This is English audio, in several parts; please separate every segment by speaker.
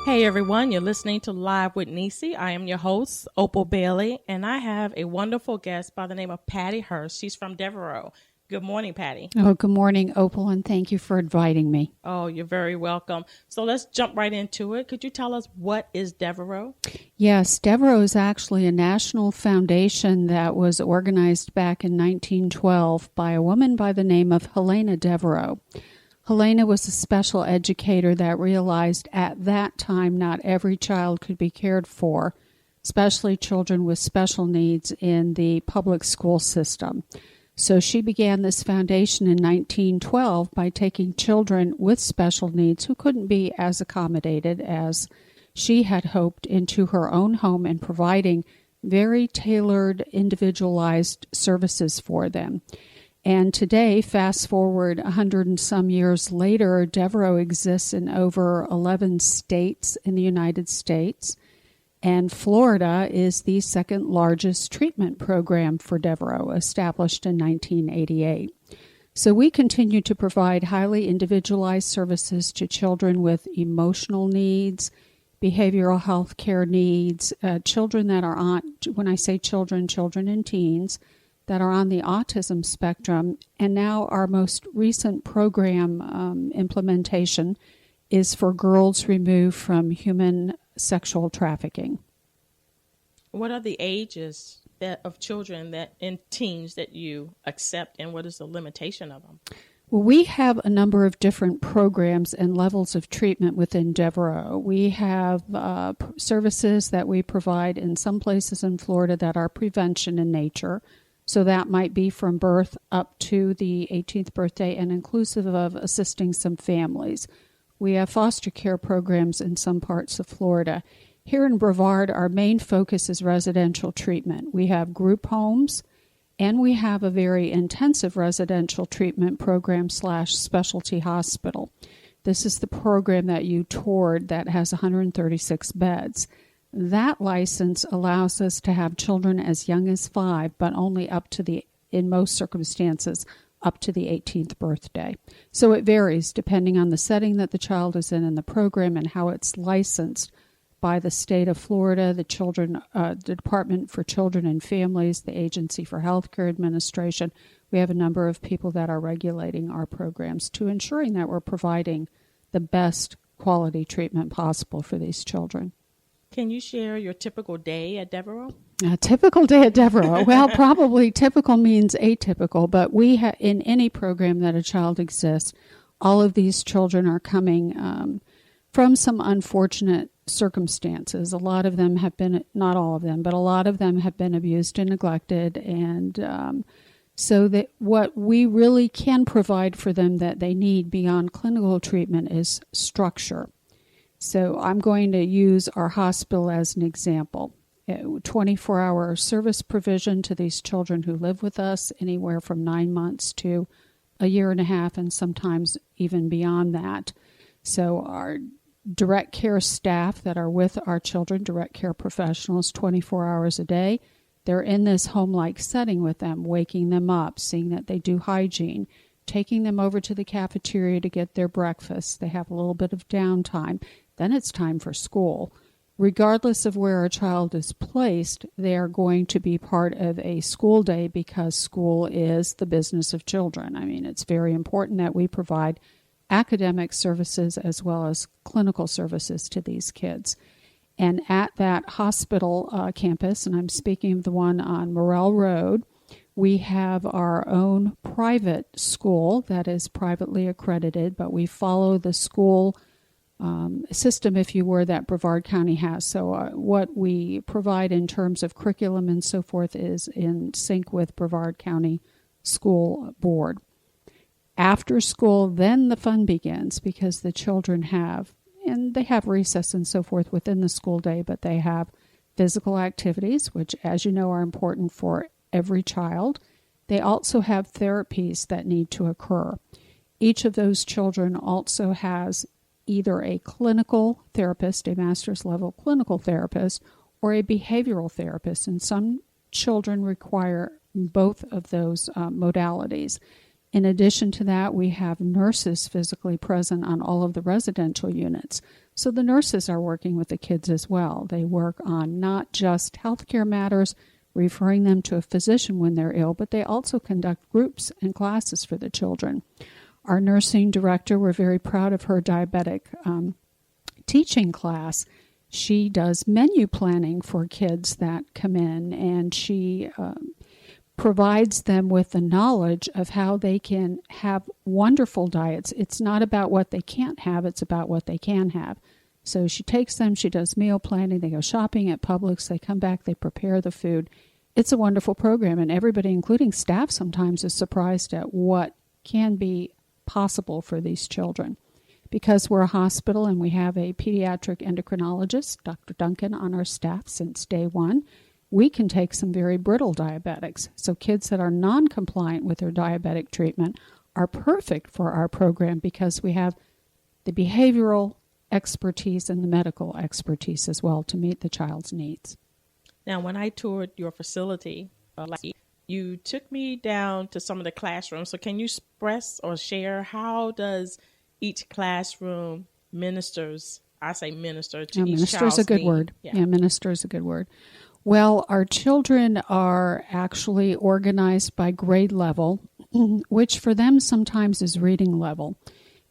Speaker 1: Hey everyone, you're listening to Live with Necee. I am your host, Opal Bailey, and I have a wonderful guest by the name of Patti Hurst. She's from Devereaux. Good morning, Patti.
Speaker 2: Oh, good morning, Opal, and thank you for inviting me.
Speaker 1: Oh, you're very welcome. So let's jump right into it. Could you tell us what is Devereaux?
Speaker 2: Yes, Devereaux is actually a national foundation that was organized back in 1912 by a woman by the name of Helena Devereaux. Helena was a special educator that realized at that time not every child could be cared for, especially children with special needs in the public school system. So she began this foundation in 1912 by taking children with special needs who couldn't be as accommodated as she had hoped into her own home and providing very tailored, individualized services for them. And today, fast forward 100 and some years later, Devereaux exists in over 11 states in the United States. And Florida is the second largest treatment program for Devereaux, established in 1988. So we continue to provide highly individualized services to children with emotional needs, behavioral health care needs, children that are on, when I say children, children and teens, that are on the autism spectrum. And now our most recent program implementation is for girls removed from human sexual trafficking.
Speaker 1: What are the ages of children and teens that you accept, and what is the limitation of them?
Speaker 2: Well, we have a number of different programs and levels of treatment within Devereaux. We have services that we provide in some places in Florida that are prevention in nature. So that might be from birth up to the 18th birthday and inclusive of assisting some families. We have foster care programs in some parts of Florida. Here in Brevard, our main focus is residential treatment. We have group homes, and we have a very intensive residential treatment program / specialty hospital. This is the program that you toured that has 136 beds. That license allows us to have children as young as 5, but only up to in most circumstances, up to the 18th birthday. So it varies depending on the setting that the child is in the program and how it's licensed by the state of Florida, the Department for Children and Families, the Agency for Healthcare Administration. We have a number of people that are regulating our programs to ensuring that we're providing the best quality treatment possible for these children.
Speaker 1: Can you share your typical day at Devereaux?
Speaker 2: A typical day at Devereaux. Well, probably typical means atypical, but in any program that a child exists, all of these children are coming from some unfortunate circumstances. A lot of them have been, not all of them, but a lot of them have been abused and neglected. And so that what we really can provide for them that they need beyond clinical treatment is structure. So I'm going to use our hospital as an example. 24-hour service provision to these children who live with us, anywhere from 9 months to a year and a half, and sometimes even beyond that. So our direct care staff that are with our children, direct care professionals, 24 hours a day, they're in this home-like setting with them, waking them up, seeing that they do hygiene, taking them over to the cafeteria to get their breakfast. They have a little bit of downtime. Then it's time for school. Regardless of where a child is placed, they are going to be part of a school day because school is the business of children. I mean, it's very important that we provide academic services as well as clinical services to these kids. And at that hospital campus, and I'm speaking of the one on Morrell Road, we have our own private school that is privately accredited, but we follow the school system, if you were, that Brevard County has. So what we provide in terms of curriculum and so forth is in sync with Brevard County School Board. After school, then the fun begins because the children they have recess and so forth within the school day, but they have physical activities, which, as you know, are important for every child. They also have therapies that need to occur. Each of those children also has either a clinical therapist, a master's level clinical therapist, or a behavioral therapist. And some children require both of those modalities. In addition to that, we have nurses physically present on all of the residential units. So the nurses are working with the kids as well. They work on not just healthcare matters, referring them to a physician when they're ill, but they also conduct groups and classes for the children. Our nursing director, we're very proud of her diabetic teaching class. She does menu planning for kids that come in, and she provides them with the knowledge of how they can have wonderful diets. It's not about what they can't have, it's about what they can have. So she takes them, she does meal planning, they go shopping at Publix, they come back, they prepare the food. It's a wonderful program, and everybody, including staff sometimes, is surprised at what can be possible for these children. Because we're a hospital and we have a pediatric endocrinologist, Dr. Duncan, on our staff since day one, we can take some very brittle diabetics. So kids that are non-compliant with their diabetic treatment are perfect for our program because we have the behavioral expertise and the medical expertise as well to meet the child's needs.
Speaker 1: Now, when I toured your facility last week, you took me down to some of the classrooms. So can you express or share how does each classroom ministers, I say minister, to each
Speaker 2: minister
Speaker 1: child's
Speaker 2: is a good
Speaker 1: need?
Speaker 2: word. Yeah, minister is a good word. Well, our children are actually organized by grade level, which for them sometimes is reading level.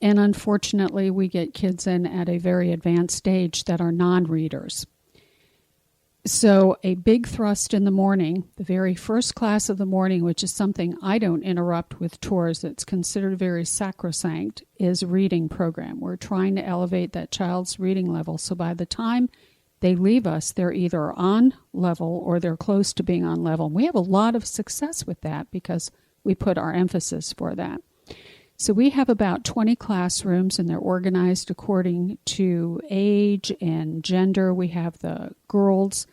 Speaker 2: And unfortunately, we get kids in at a very advanced stage that are non-readers. So a big thrust in the morning, the very first class of the morning, which is something I don't interrupt with tours, that's considered very sacrosanct, is reading program. We're trying to elevate that child's reading level. So by the time they leave us, they're either on level or they're close to being on level. We have a lot of success with that because we put our emphasis for that. So we have about 20 classrooms, and they're organized according to age and gender. We have the girls'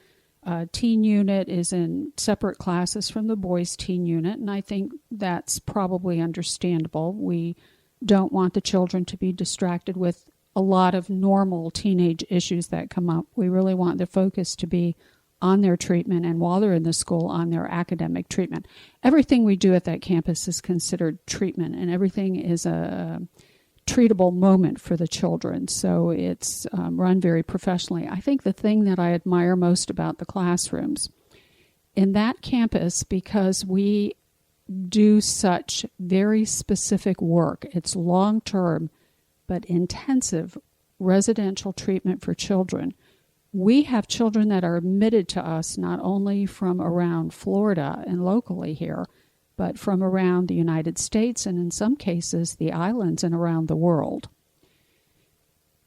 Speaker 2: teen unit is in separate classes from the boys' teen unit, and I think that's probably understandable. We don't want the children to be distracted with a lot of normal teenage issues that come up. We really want the focus to be on their treatment, and while they're in the school, on their academic treatment. Everything we do at that campus is considered treatment, and everything is a treatable moment for the children. So it's run very professionally. I think the thing that I admire most about the classrooms in that campus, because we do such very specific work, it's long-term but intensive residential treatment for children. We have children that are admitted to us not only from around Florida and locally here, but from around the United States and in some cases the islands and around the world.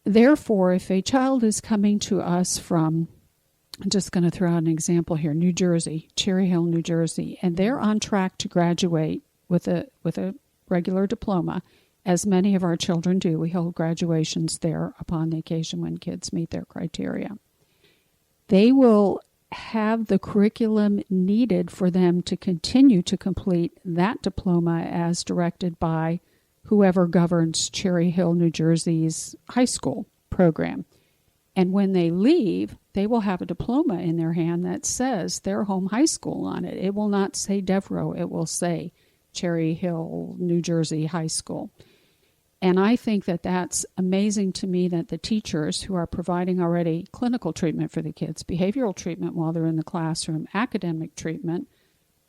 Speaker 2: Therefore, if a child is coming to us from, I'm just going to throw out an example here, New Jersey, Cherry Hill, New Jersey, and they're on track to graduate with a regular diploma, as many of our children do. We hold graduations there upon the occasion when kids meet their criteria. They will have the curriculum needed for them to continue to complete that diploma as directed by whoever governs Cherry Hill, New Jersey's high school program. And when they leave, they will have a diploma in their hand that says their home high school on it. It will not say Devereaux. It will say Cherry Hill, New Jersey High School. And I think that that's amazing to me, that the teachers who are providing already clinical treatment for the kids, behavioral treatment while they're in the classroom, academic treatment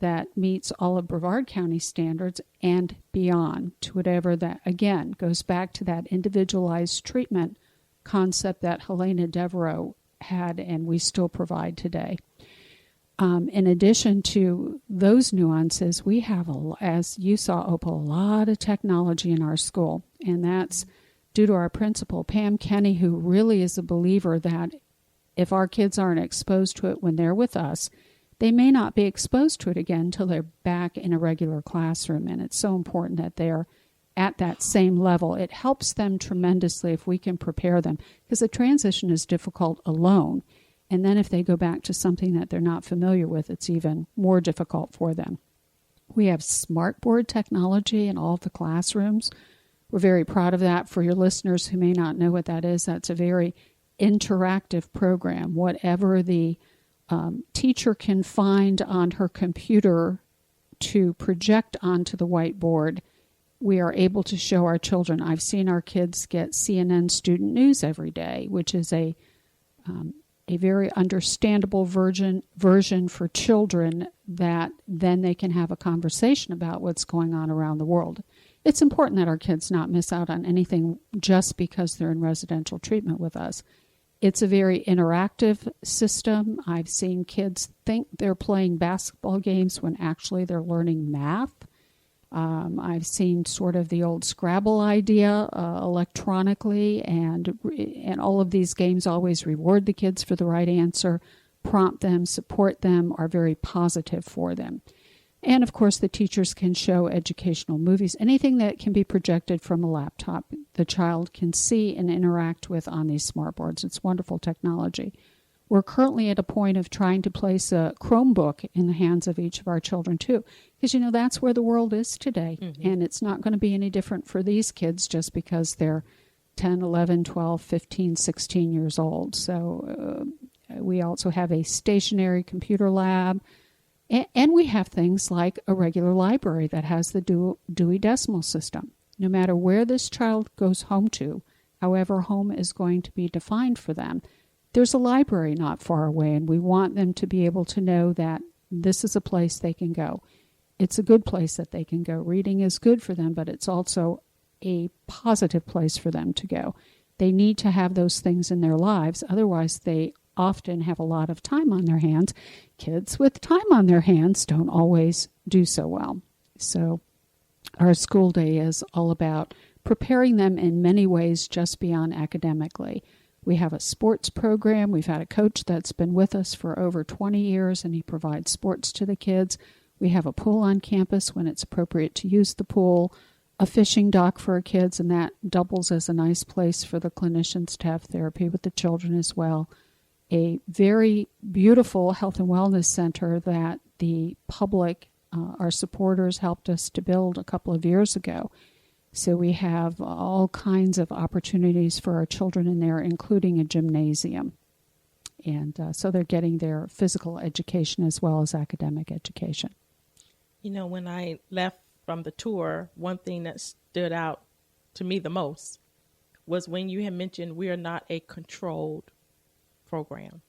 Speaker 2: that meets all of Brevard County standards and beyond, to whatever that, again, goes back to that individualized treatment concept that Helena Devereaux had and we still provide today. In addition to those nuances, we have, as you saw, Opal, a lot of technology in our school. And that's due to our principal, Pam Kenny, who really is a believer that if our kids aren't exposed to it when they're with us, they may not be exposed to it again until they're back in a regular classroom. And it's so important that they're at that same level. It helps them tremendously if we can prepare them, because the transition is difficult alone. And then if they go back to something that they're not familiar with, it's even more difficult for them. We have smartboard technology in all of the classrooms. We're very proud of that. For your listeners who may not know what that is, that's a very interactive program. Whatever the teacher can find on her computer to project onto the whiteboard, we are able to show our children. I've seen our kids get CNN Student News every day, which is a very understandable version for children that then they can have a conversation about what's going on around the world. It's important that our kids not miss out on anything just because they're in residential treatment with us. It's a very interactive system. I've seen kids think they're playing basketball games when actually they're learning math. I've seen sort of the old Scrabble idea electronically, and all of these games always reward the kids for the right answer, prompt them, support them, are very positive for them. And, of course, the teachers can show educational movies, anything that can be projected from a laptop the child can see and interact with on these smart boards. It's wonderful technology. We're currently at a point of trying to place a Chromebook in the hands of each of our children, too, because, that's where the world is today. Mm-hmm. And it's not going to be any different for these kids just because they're 10, 11, 12, 15, 16 years old. So we also have a stationary computer lab, and we have things like a regular library that has the Dewey Decimal System. No matter where this child goes home to, however home is going to be defined for them, there's a library not far away, and we want them to be able to know that this is a place they can go. It's a good place that they can go. Reading is good for them, but it's also a positive place for them to go. They need to have those things in their lives. Otherwise, they often have a lot of time on their hands. Kids with time on their hands don't always do so well. So our school day is all about preparing them in many ways just beyond academically. We have a sports program. We've had a coach that's been with us for over 20 years, and he provides sports to the kids. We have a pool on campus when it's appropriate to use the pool, a fishing dock for our kids, and that doubles as a nice place for the clinicians to have therapy with the children as well. A very beautiful health and wellness center that the public, our supporters, helped us to build a couple of years ago. So we have all kinds of opportunities for our children in there, including a gymnasium. And so they're getting their physical education as well as academic education.
Speaker 1: When I left from the tour, one thing that stood out to me the most was when you had mentioned we are not a controlled program.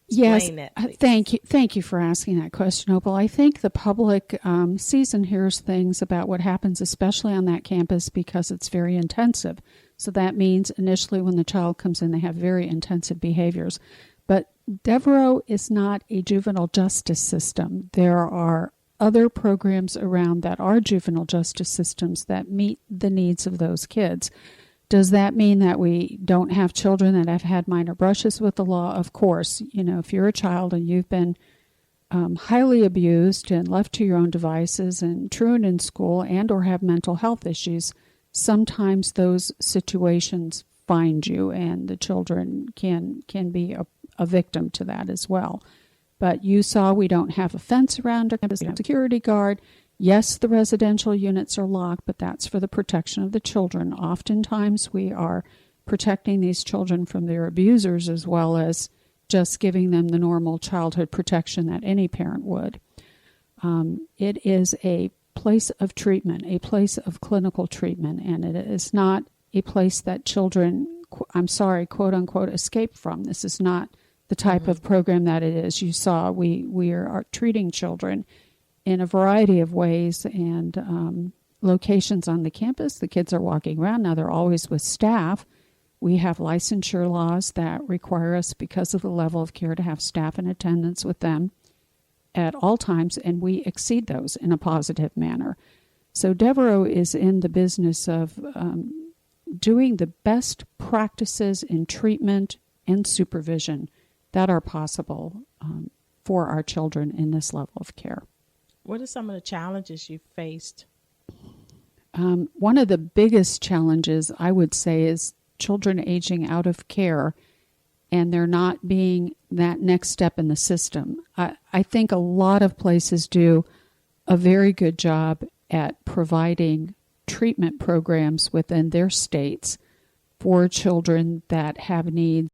Speaker 2: Yes,
Speaker 1: that,
Speaker 2: thank you for asking that question, Opal. I think the public sees and hears things about what happens, especially on that campus, because it's very intensive. So that means initially when the child comes in, they have very intensive behaviors. But Devereaux is not a juvenile justice system. There are other programs around that are juvenile justice systems that meet the needs of those kids. Does that mean that we don't have children that have had minor brushes with the law? Of course. If you're a child and you've been highly abused and left to your own devices and truant in school and or have mental health issues, sometimes those situations find you, and the children can be a victim to that as well. But you saw we don't have a fence around our campus, we have a security guard. Yes, the residential units are locked, but that's for the protection of the children. Oftentimes we are protecting these children from their abusers as well as just giving them the normal childhood protection that any parent would. It is a place of treatment, a place of clinical treatment, and it is not a place that children, quote unquote, escape from. This is not the type of program that it is. You saw we are treating children in a variety of ways and locations on the campus. The kids are walking around. Now they're always with staff. We have licensure laws that require us, because of the level of care, to have staff in attendance with them at all times, and we exceed those in a positive manner. So Devereaux is in the business of doing the best practices in treatment and supervision that are possible for our children in this level of care.
Speaker 1: What are some of the challenges you've faced?
Speaker 2: One of the biggest challenges, I would say, is children aging out of care, and they're not being that next step in the system. I think a lot of places do a very good job at providing treatment programs within their states for children that have needs